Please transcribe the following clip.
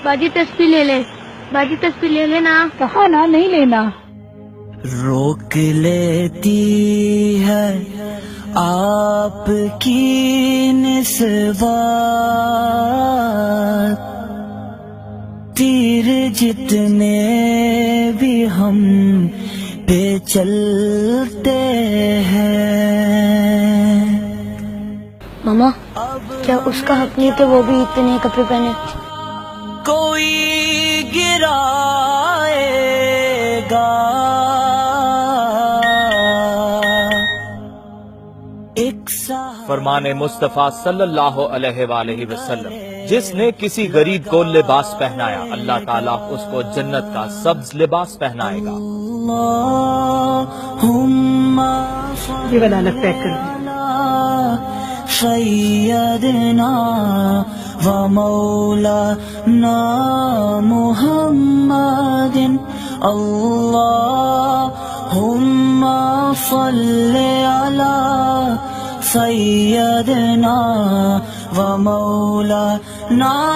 باجی تسبیح لے لے، باجی تسبیح لے لینا۔ کہا نا نہیں لینا۔ روک لیتی ہے آپ کی نسبات، تیر جتنے بھی ہم پہ چلتے ہیں۔ ماما کیا اس کا حق نہیں کہ وہ بھی اتنے کپڑے پہنے؟ کوئی گرائے گا فرمان مصطفیٰ صلی اللہ علیہ وآلہ وسلم، جس نے کسی غریب کو لباس پہنایا اللہ تعالیٰ اس کو جنت کا سبز لباس پہنائے گا۔ یہ ودانت پیک کر دیں۔ سیدنا و مولانا محمد اللہم صل علی سیدنا و مولانا